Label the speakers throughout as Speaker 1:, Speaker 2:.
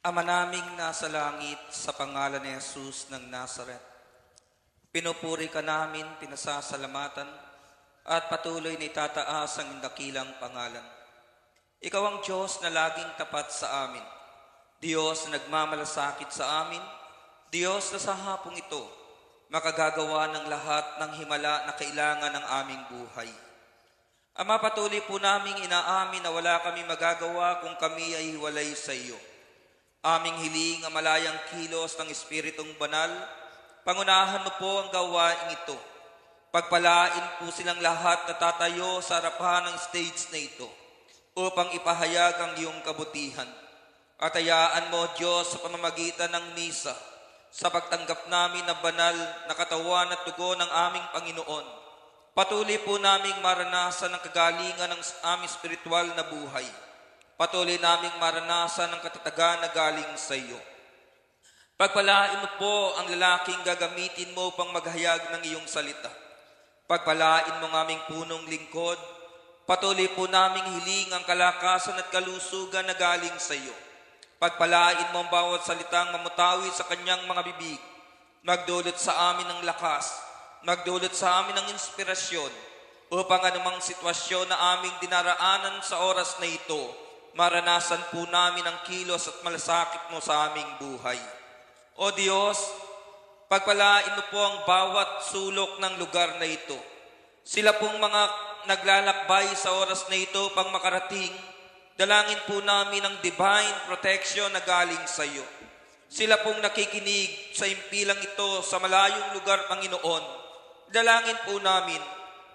Speaker 1: Ama naming nasa langit, sa pangalan ni Jesus ng Nazaret, pinupuri ka namin, pinasasalamatan, at patuloy na itataas ang dakilang pangalan. Ikaw ang Diyos na laging tapat sa amin, Diyos na nagmamalasakit sa amin, Diyos na sa hapong ito, makagagawa ng lahat ng himala na kailangan ng aming buhay. Ama, patuloy po naming inaamin na wala kami magagawa kung kami ay hiwalay sa iyo. Aming hiling ang malayang kilos ng Espiritong Banal, pangunahan mo po ang gawain ito. Pagpalain po silang lahat na tatayo sa harapan ng stage na ito upang ipahayag ang iyong kabutihan. At hayaan mo, Diyos, sa pamamagitan ng misa, sa pagtanggap namin na banal na katawan at dugo ng aming Panginoon, patuloy po naming maranasan ang kagalingan ng aming spiritual na buhay. Patuloy naming maranasan ang katatagan na galing sa iyo. Pagpalain mo po ang lalaking gagamitin mo upang maghayag ng iyong salita. Pagpalain mo ng aming punong lingkod. Patuloy po naming hiling ang kalakasan at kalusugan na galing sa iyo. Pagpalain mo ang bawat salitang mamutawi sa kanyang mga bibig. Magdulot sa amin ng lakas. Magdulot sa amin ng inspirasyon upang anumang sitwasyon na aming dinaraanan sa oras na ito, maranasan po namin ang kilos at malasakit mo sa aming buhay. O Diyos, pagpalain mo po ang bawat sulok ng lugar na ito. Sila pong mga naglalakbay sa oras na ito pang makarating, dalangin po namin ang divine protection na galing sa iyo. Sila pong nakikinig sa impilang ito sa malayong lugar, Panginoon. Dalangin po namin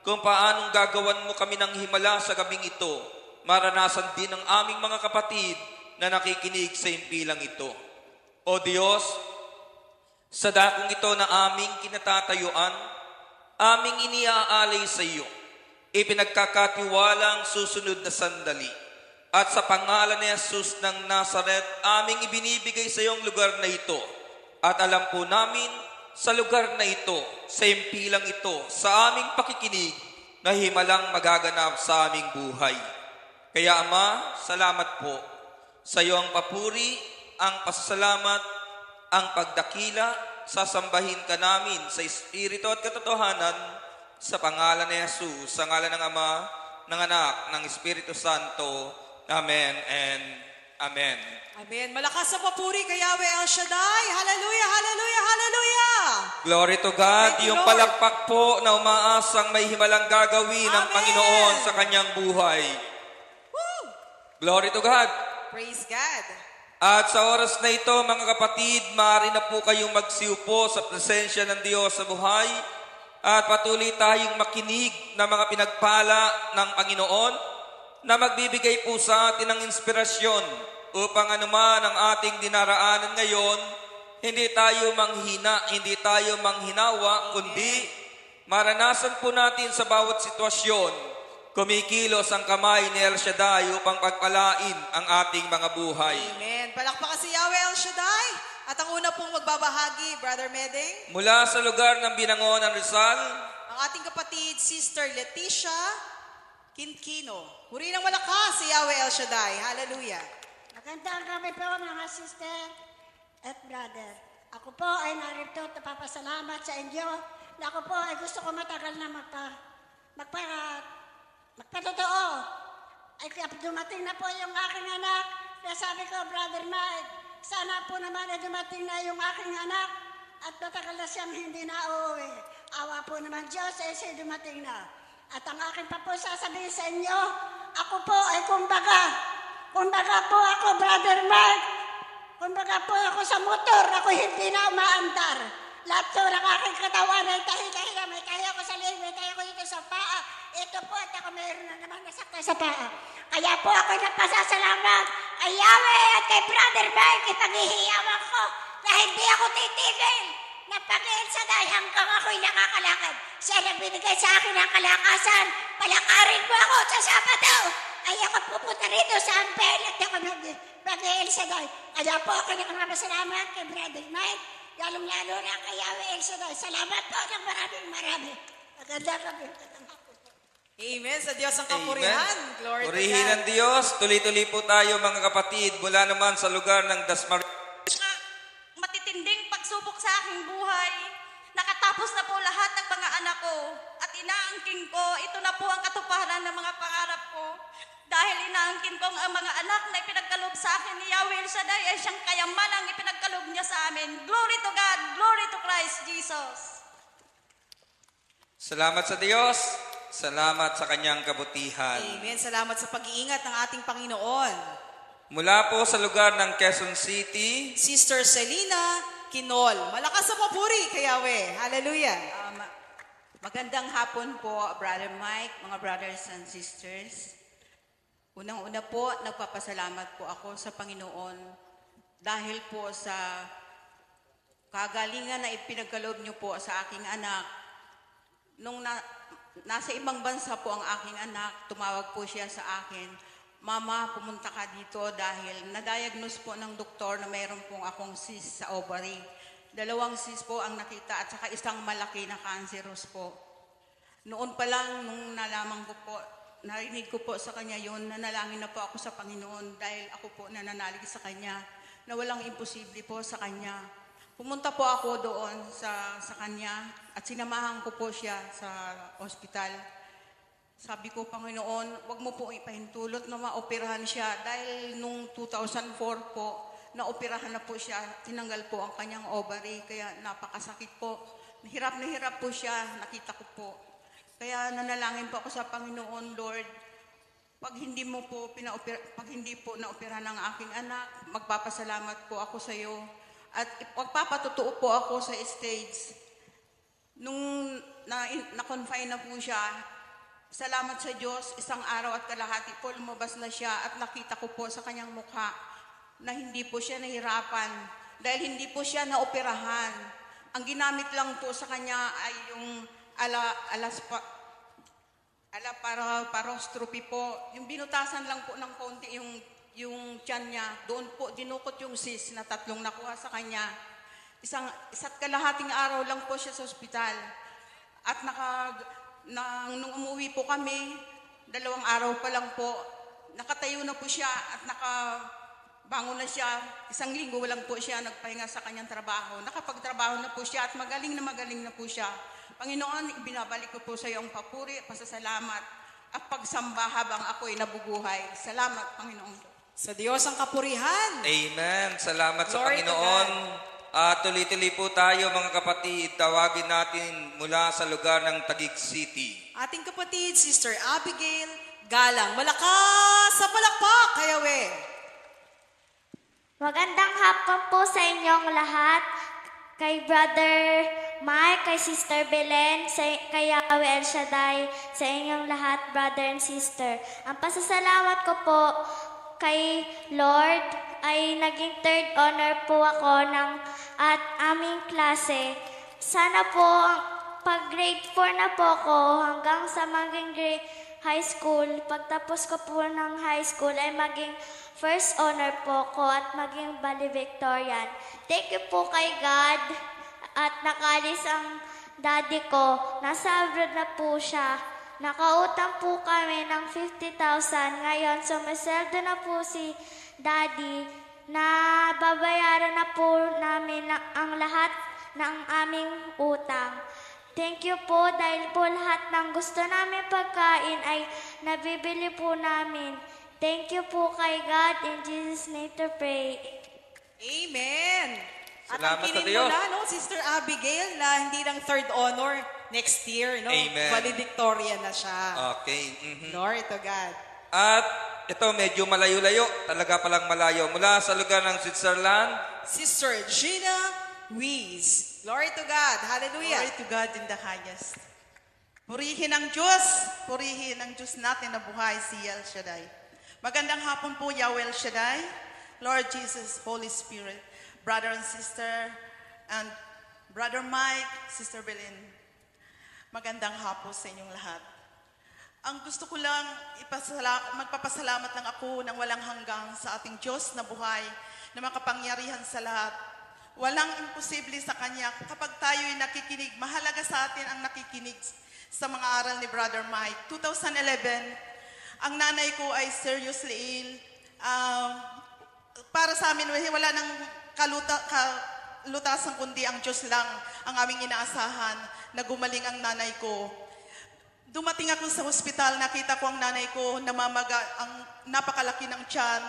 Speaker 1: kung paanong gagawan mo kami ng himala sa gabing ito, maranasan din ng aming mga kapatid na nakikinig sa impilang ito. O Diyos, sa dakong ito na aming kinatatayuan, aming iniaalay sa iyo, ipinagkakatiwalang susunod na sandali. At sa pangalan ni Jesus ng Nazaret, aming ibinibigay sa iyong lugar na ito. At alam po namin, sa lugar na ito, sa impilang ito, sa aming pakikinig, na himalang magaganap sa aming buhay. Kaya Ama, salamat po. Sa iyo ang papuri, ang pasasalamat, ang pagdakila, sasambahin ka namin sa Espiritu at katotohanan sa pangalan ni Jesus, sa ngalan ng Ama, ng Anak, ng Espiritu Santo. Amen and Amen.
Speaker 2: Amen. Malakas sa papuri kay Yahweh El Shaddai. Hallelujah, hallelujah, hallelujah.
Speaker 1: Glory to God.
Speaker 2: Thank you,
Speaker 1: Yung
Speaker 2: Lord.
Speaker 1: palakpak po na umaasang may himalang gagawin ng
Speaker 2: Amen.
Speaker 1: Panginoon sa kanyang buhay.
Speaker 2: Woo!
Speaker 1: Glory to God.
Speaker 2: Praise God.
Speaker 1: At sa oras na ito, mga kapatid, maaari na po kayong magsiupo sa presensya ng Diyos sa buhay at patuloy tayong makinig ng mga pinagpala ng Panginoon na magbibigay po sa atin ng inspirasyon upang anuman ang ating dinaraanan ngayon, hindi tayo manghina, hindi tayo manghinawa, kundi maranasan po natin sa bawat sitwasyon, kumikilos ang kamay ni El Shaddai upang pagpalain ang ating mga buhay.
Speaker 2: Amen. Palakpakan si Yahweh El Shaddai. At ang una pong magbabahagi, Brother Meding,
Speaker 1: Mula sa lugar ng Binangonan, Rizal,
Speaker 2: ang ating kapatid, Sister Leticia Quinquino. Puri ng malakas si Yahweh El Shaddai. Hallelujah.
Speaker 3: Magandang gabi po mga sister at brother. Ako po ay narito at papasalamat sa inyo na ako po ay gusto ko matagal na magpatotoo. Ay dumating na po yung aking anak. Kaya sabi ko, Brother Mike, sana po naman ay dumating na yung aking anak at matagal na siyang hindi na uuwi. Awa po naman Diyos, siya dumating na. At ang akin pa po sasabihin sa inyo, ako po ay kumbaga po ako, Brother Mark, kumbaga po ako sa motor, ako hindi na umaandar. Lahat po ng aking katawan ay tahi-tahi na, may tahi ako sa leg, may tahi ako dito sa paa. Ito po at ako mayroon na naman nasakta sa paa. Kaya po ako nagpasasalamat kay Yahweh at kay Brother Mark, ipaghihiyawan ko na hindi ako titigil. Napagil sa dahil hanggang ako'y nakakalakad. Siya nagbibigay sa akin ng kalakasan. Palakarin mo ako sa Sabado. Ay ako pupunta rito sa Ampel at ako mag-el sa dahil. Kaya po ako nagpapasalamat kay Brother Mike. Lalong-lalo na kay Yahweh El Shaddai. Salamat po ng marami. Maganda kami.
Speaker 2: Amen. Sa Diyos ang
Speaker 1: Amen.
Speaker 2: kapurihan. Glory to
Speaker 1: Purihin
Speaker 2: God.
Speaker 1: ng Diyos. Tuloy-tuloy po tayo mga kapatid mula naman sa lugar ng Dasmariñas.
Speaker 4: Nga, matitinding pagsubok sa aking buhay. Nakatapos na po lahat ng mga anak ko at inaangking ko, ito na po ang katuparan ng mga pangarap ko. Dahil inaangkin ko ang mga anak na ipinagkalob sa akin ni Yahweh El Shaddai ay siyang kayamanang ipinagkalob niya sa amin. Glory to God, glory to Christ Jesus.
Speaker 1: Salamat sa Diyos. Salamat sa kanyang kabutihan.
Speaker 2: Amen. Salamat sa pag-iingat ng ating Panginoon.
Speaker 1: Mula po sa lugar ng Quezon City,
Speaker 2: Sister Selina Kinol. Malakas sa papuri kay Yahweh. Hallelujah.
Speaker 5: Magandang hapon po, Brother Mike, mga brothers and sisters. Unang-una po, nagpapasalamat po ako sa Panginoon dahil po sa kagalingan na ipinagkaloob niyo po sa aking anak. Nung nasa ibang bansa po ang aking anak, tumawag po siya sa akin, Mama, pumunta ka dito dahil na-diagnose po ng doktor na mayroon pong akong cyst sa ovary. 2 cyst po ang nakita at saka isang malaki na cancerous po. Noon pa lang, nung nalaman ko po, narinig ko po sa kanya yun, nanalangin na po ako sa Panginoon dahil ako po nananalig sa kanya na walang imposible po sa kanya. Pumunta po ako doon sa kanya at sinamahan ko po siya sa ospital. Sabi ko, Panginoon, wag mo po ipahintulot na maoperahan siya dahil nung 2004 po, naoperahan na po siya, tinanggal po ang kanyang ovary, kaya napakasakit po. Na hirap po siya, nakita ko po. Kaya nanalangin po ako sa Panginoon, Lord, pag hindi po naoperahan ng aking anak, magpapasalamat po ako sa iyo. At magpapatotoo po ako sa stage. Nung na-confine na po siya, salamat sa Diyos, 1 araw at kalahati po lumabas na siya at nakita ko po sa kanyang mukha na hindi po siya nahirapan dahil hindi po siya naoperahan. Ang ginamit lang po sa kanya ay yung parostrophe po. Yung binutasan lang po ng konti yung tiyan niya. Doon po dinukot yung cyst na 3 nakuha sa kanya. Isa't kalahating araw lang po siya sa ospital. At nung umuwi po kami, 2 araw pa lang po, nakatayo na po siya at nakabangon na siya. 1 linggo lang po siya nagpahinga sa kanyang trabaho. Nakapagtrabaho na po siya at magaling na po siya. Panginoon, ibinabalik ko po sa iyo ang papuri, pasasalamat at pagsamba habang ako'y nabubuhay. Salamat, Panginoon.
Speaker 2: Sa Diyos ang kapurihan.
Speaker 1: Amen. Salamat sa
Speaker 2: Glory to
Speaker 1: Panginoon. At tuloy-tuloy po tayo mga kapatid. Tawagin natin mula sa lugar ng Taguig City.
Speaker 2: Ating kapatid, Sister Abigail Galang. Malakas sa palakpak kay Yahweh.
Speaker 6: Magandang hapon po sa inyong lahat. Kay Brother Mike, kay Sister Belen, kay Yahweh El Shaddai, sa inyong lahat, brother and sister. Ang pasasalamat ko po kay Lord ay naging 3rd honor po ako at aming klase. Sana po pag grade 4 na po ako hanggang sa maging high school, pagtapos ko po ng high school ay maging 1st honor po ko at maging valedictorian. Thank you po kay God at nakalis ang daddy ko. Nasa abroad na po siya. Nakautang po kami ng 50,000. Ngayon, sumasweldo na po si Daddy na babayaran na po namin ang lahat ng aming utang. Thank you po dahil po lahat ng gusto namin pagkain ay nabibili po namin. Thank you po kay God. In Jesus' name to pray.
Speaker 2: Amen. At
Speaker 1: Salamat
Speaker 2: ang
Speaker 1: sa Diyos.
Speaker 2: mo na, Sister Abigail, na hindi lang 3rd honor next year, no?
Speaker 1: Amen.
Speaker 2: Valedictorian na siya.
Speaker 1: Okay.
Speaker 2: Glory to God.
Speaker 1: At ito medyo malayo-layo. Talaga palang malayo. Mula sa lugar ng Switzerland,
Speaker 2: Sister Gina Ruiz. Glory to God. Hallelujah.
Speaker 7: Glory to God in the highest. Purihin ang Diyos natin na buhay si El Shaddai. Magandang hapon po, Yahweh El Shaddai, Lord Jesus, Holy Spirit, brother and sister, and Brother Mike, Sister Belen. Magandang hapon sa inyong lahat. Ang gusto ko lang, magpapasalamat lang ako ng walang hanggang sa ating Diyos na buhay, na makapangyarihan sa lahat. Walang imposible sa Kanya kapag tayo'y nakikinig. Mahalaga sa atin ang nakikinig sa mga aral ni Brother Mike. 2011, ang nanay ko ay seriously ill. Para sa amin, wala nang kalutasan kundi ang Diyos lang ang aming inaasahan na gumaling ang nanay ko. Dumating ako sa ospital, nakita ko ang nanay ko, namamaga, ang napakalaki ng tiyan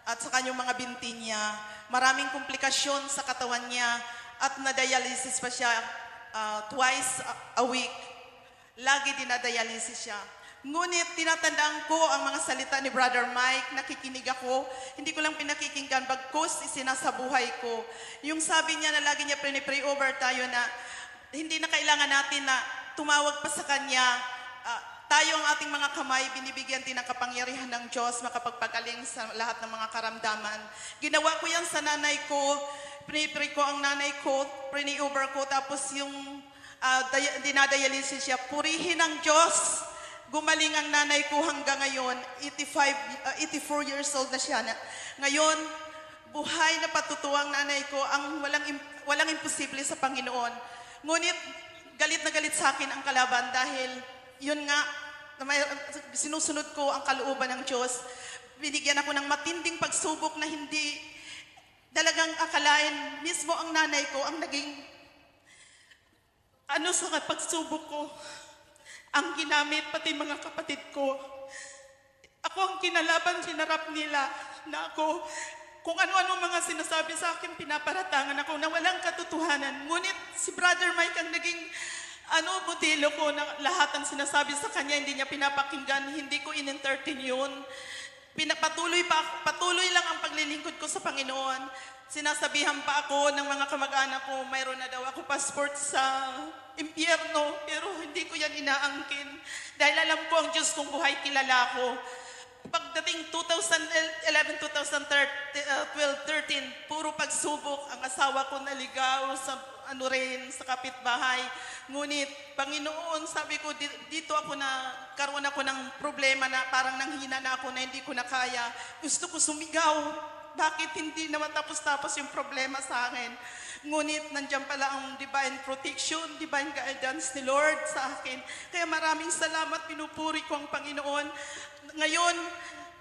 Speaker 7: at sa kanyang mga binti niya. Maraming komplikasyon sa katawan niya at na-dialysis pa siya twice a week. Lagi dinadialysis siya. Ngunit tinatandaan ko ang mga salita ni Brother Mike, nakikinig ako, hindi ko lang pinakikinggan, bagkus isinasabuhay ko. Yung sabi niya na lagi niya pray over tayo na hindi na kailangan natin na tumawag pa sa Kanya. Tayo ang ating mga kamay, binibigyan din ng kapangyarihan ng Diyos, makapagpagaling sa lahat ng mga karamdaman. Ginawa ko yan sa nanay ko, pray ko ang nanay ko, pray over ko, tapos yung dinadialysis siya, purihin ng Diyos. Gumaling ang nanay ko hanggang ngayon, 84 years old na siya. Ngayon, buhay na patutuwang nanay ko, ang walang imposible sa Panginoon. Ngunit, galit na galit sa akin ang kalaban dahil yun nga, sinusunod ko ang kalooban ng Diyos. Binigyan ako ng matinding pagsubok na hindi talagang akalain. Mismo ang nanay ko ang naging sa pagsubok ko. Ang ginamit pati mga kapatid ko. Ako ang kinalaban, sinarap nila na ako. Kung ano-ano mga sinasabi sa akin, pinaparatangan ako na walang katotohanan. Ngunit si Brother Mike ang naging modelo ko na lahat ang sinasabi sa kanya, hindi niya pinapakinggan, hindi ko in-entertain yun. Patuloy lang ang paglilingkod ko sa Panginoon. Sinasabihan pa ako ng mga kamag-anak ko, mayroon na daw ako passport sa impyerno, pero hindi ko yan inaangkin. Dahil alam ko ang Diyos kong buhay, kilala ko. Pagdating 2011, 2012, 13, puro pagsubok. Ang asawa ko naligaw sa sa kapitbahay. Ngunit, Panginoon, sabi ko, dito karoon ako ng problema na parang nanghina na ako na hindi ko na kaya. Gusto ko sumigaw. Bakit hindi na matapos-tapos yung problema sa akin? Ngunit, nandiyan pala ang divine protection, divine guidance ni Lord sa akin. Kaya maraming salamat, pinupuri ko ang Panginoon. Ngayon,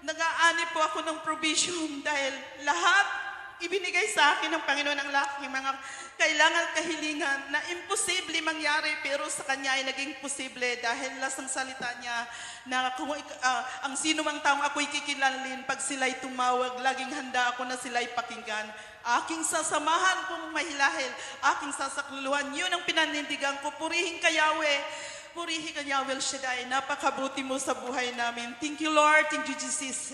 Speaker 7: nag-aani po ako ng provision dahil lahat ibinigay sa akin ng Panginoon ang laking mga kailangan kahilingan na imposible mangyari pero sa Kanya ay naging posible dahil lasang salita niya na kung ang sino mang taong ako'y kikilalin pag sila'y tumawag, laging handa ako na sila'y pakinggan. Aking sasamahan kung mahilahil, aking sasakluluhan, yun ang pinanindigan ko. Purihin ka Yahweh, purihin ka Yahweh El Shaddai, napakabuti mo sa buhay namin. Thank you Lord, thank you Jesus.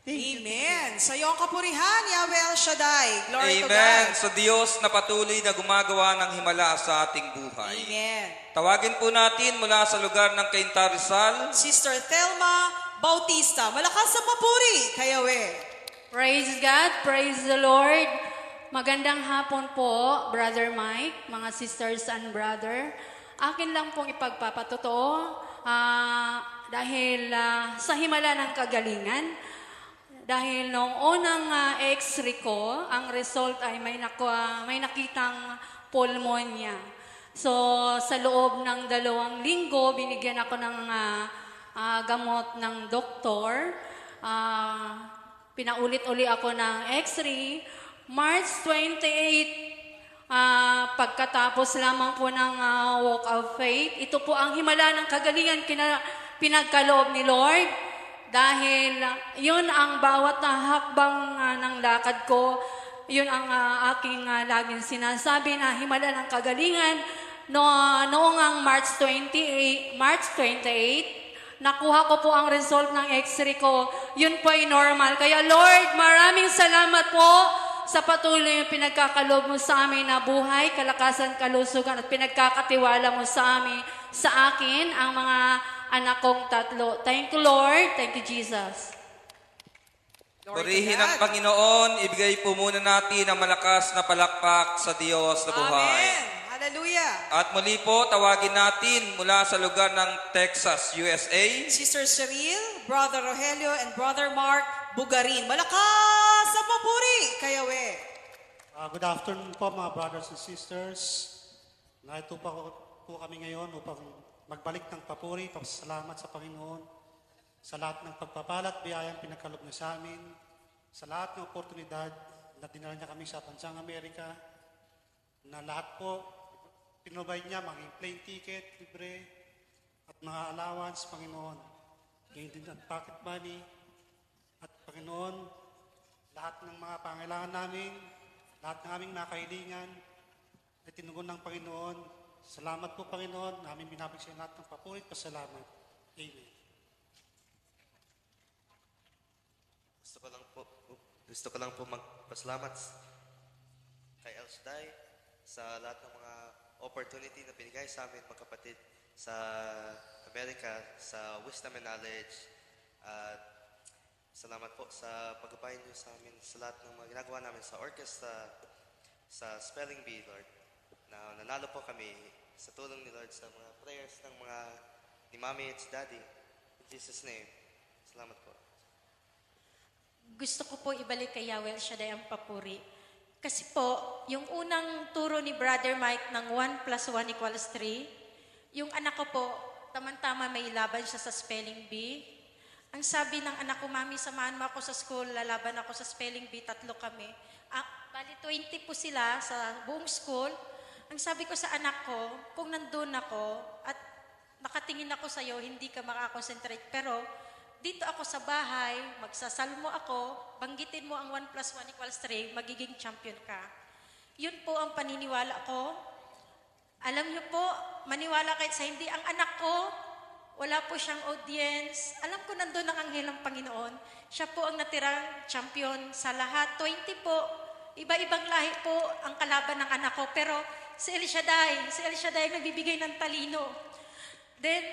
Speaker 2: Amen. Sa iyong kapurihan, Yahweh El Shaddai. Glory to
Speaker 1: Amen.
Speaker 2: God.
Speaker 1: Sa Diyos na patuloy na gumagawa ng himala sa ating buhay.
Speaker 2: Amen.
Speaker 1: Tawagin po natin mula sa lugar ng Cainta Rizal,
Speaker 2: Sister Thelma Bautista, malakas sa papuri kay Yahweh.
Speaker 8: Praise God, praise the Lord. Magandang hapon po, Brother Mike, mga sisters and brother. Akin lang pong ipagpapatotoo dahil sa himala ng kagalingan. Dahil noong unang x-ray ko, ang result ay may nakitang pulmonya. So, sa loob ng 2 linggo, binigyan ako ng gamot ng doktor. Pinaulit-uli ako ng x-ray. March 28, pagkatapos lamang po ng walk of faith, ito po ang himala ng kagalingan pinagkaloob ni Lord. Dahil yun ang bawat hakbang ng lakad ko, yun ang aking laging sinasabi na himala ng kagalingan. Noong ang March 28, nakuha ko po ang result ng x-ray ko. Yun po ay normal. Kaya Lord, maraming salamat po sa patuloy yung pinagkakaloob mo sa amin na buhay, kalakasan, kalusugan at pinagkakatiwala mo sa akin, ang mga anak kong 3. Thank you, Lord. Thank you, Jesus.
Speaker 1: purihin ang Panginoon, ibigay po muna natin ang malakas na palakpak sa Diyos na buhay.
Speaker 2: Amen. Hallelujah.
Speaker 1: At muli po, tawagin natin mula sa lugar ng Texas, USA,
Speaker 2: Sister Cheryl, Brother Rogelio, and Brother Mark Bugarin. Malakas sa papuri kay Yahweh.
Speaker 9: Good afternoon po mga brothers and sisters. Narito po kami ngayon upang magbalik ng papuri, pasalamat sa Panginoon sa lahat ng pagpapalat, biyayang pinagkaloob niya sa amin, sa lahat ng oportunidad na dinala niya kami sa bansang Amerika, na lahat po pinrovide niya, maging plane ticket, libre, at mga allowance, Panginoon. Ngayon din at pocket money, at Panginoon, lahat ng mga pangailangan namin, lahat ng aming mga kahilingan, ay tinugon ng Panginoon. Salamat po, Panginoon, namin binabig sa lahat ng papuri at pasalamat. Amen.
Speaker 10: Gusto ko lang po magpasalamat kay El Shaddai sa lahat ng mga opportunity na binigay sa amin magkapatid sa Amerika, sa wisdom and knowledge. At salamat po sa paggabayan niyo sa amin sa lahat ng mga ginagawa namin sa orchestra, sa spelling bee, Lord. Na nanalo po kami sa tulong ni Lord sa mga prayers ng mga ni Mommy at Daddy. In Jesus' name, salamat po.
Speaker 11: Gusto ko po ibalik kay Yahweh El Shaddai ang papuri. Kasi po, yung unang turo ni Brother Mike ng 1 + 1 = 3, yung anak ko po, tamang-tama may laban siya sa spelling bee. Ang sabi ng anak ko, Mami, samahan mo ako sa school, lalaban ako sa spelling bee, 3 kami. Bali 20 po sila sa buong school. Ang sabi ko sa anak ko, kung nandun ako at nakatingin ako sa'yo, hindi ka makakonsentrate. Pero dito ako sa bahay, magsasalmo ako, banggitin mo ang 1 + 1 = 3, magiging champion ka. Yun po ang paniniwala ko. Alam niyo po, maniwala kahit sa hindi, ang anak ko, wala po siyang audience. Alam ko nandun ang anghel ng Panginoon. Siya po ang natirang champion sa lahat. 20 po, iba-ibang lahi po ang kalaban ng anak ko. Pero si El Shaddai ang nagbibigay ng talino. Then,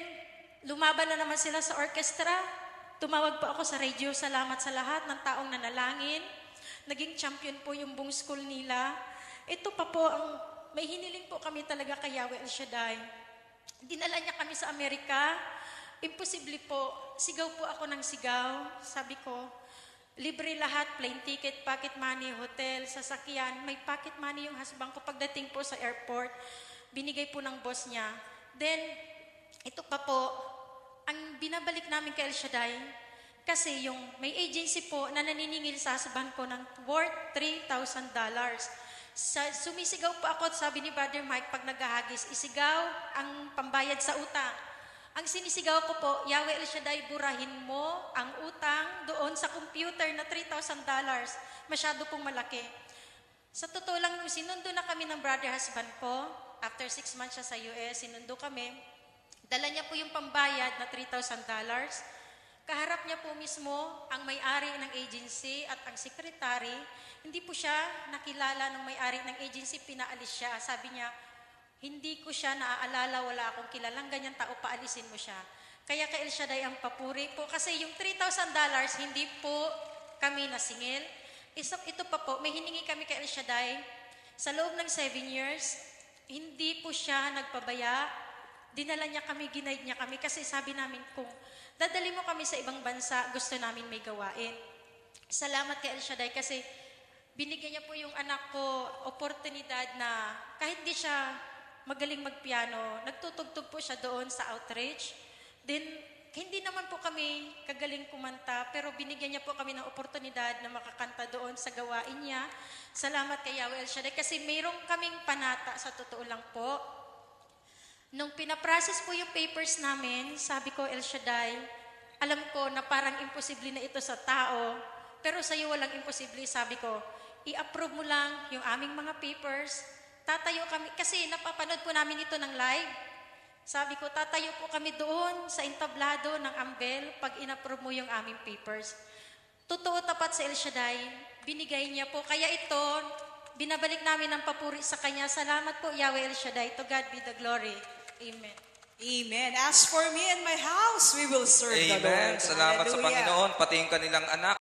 Speaker 11: lumaban na naman sila sa orchestra. Tumawag po ako sa radio, salamat sa lahat ng taong nanalangin. Naging champion po yung buong school nila. Ito pa po, may hiniling po kami talaga kay Yahweh El Shaddai. Dinala niya kami sa Amerika. Imposible po, sigaw po ako ng sigaw. Sabi ko, libre lahat, plane ticket, pocket money, hotel, sasakyan. May pocket money yung husband ko pagdating po sa airport. Binigay po ng boss niya. Then, ito pa po, ang binabalik namin kay El Shaddai, kasi yung may agency po na naniningil sa husband ko ng worth $3,000. Sumisigaw po ako at sabi ni Brother Mike, pag naghahagis, isigaw ang pambayad sa utang. Ang sinisigaw ko po, Yahweh El Shaddai, burahin mo ang utang doon sa computer na $3,000. Masyado pong malaki. Sa totoo lang, nung sinundo na kami ng brother husband ko, after 6 months siya sa US, sinundo kami, dala niya po yung pambayad na $3,000. Kaharap niya po mismo ang may-ari ng agency at ang sekretary. Hindi po siya nakilala ng may-ari ng agency, pinaalis siya. Sabi niya, hindi ko siya naaalala, wala akong kilalang ganyan tao, paalisin mo siya. Kaya kay El Shaddai ang papuri po. Kasi yung $3,000, hindi po kami nasingil. Ito pa po, may hiningi kami kay El Shaddai. Sa loob ng 7 years, hindi po siya nagpabaya. Dinala niya kami, ginaid niya kami kasi sabi namin kung dadali mo kami sa ibang bansa, gusto namin may gawain. Salamat kay El Shaddai kasi binigyan niya po yung anak ko oportunidad na kahit di siya magaling magpiano, nagtutugtog po siya doon sa outreach. Then, hindi naman po kami kagaling kumanta, pero binigyan niya po kami ng oportunidad na makakanta doon sa gawain niya. Salamat kay Yahweh El Shaddai kasi mayroong kaming panata sa totoo lang po. Nung pinaprocess po yung papers namin, sabi ko, El Shaddai, alam ko na parang imposible na ito sa tao, pero sa iyo walang imposible. Sabi ko, i-approve mo lang yung aming mga papers. Tatayo kami, kasi napapanood po namin ito ng live. Sabi ko, tatayo po kami doon sa entablado ng Ambel pag in-approve mo yung aming papers. Totoo tapat sa El Shaddai, binigay niya po. Kaya ito, binabalik namin ang papuri sa Kanya. Salamat po, Yahweh El Shaddai. To God be the glory. Amen.
Speaker 2: Amen. As for me and my house, we will serve the Lord.
Speaker 1: Amen. Salamat sa
Speaker 2: Hallelujah.
Speaker 1: Panginoon, pati yung kanilang anak.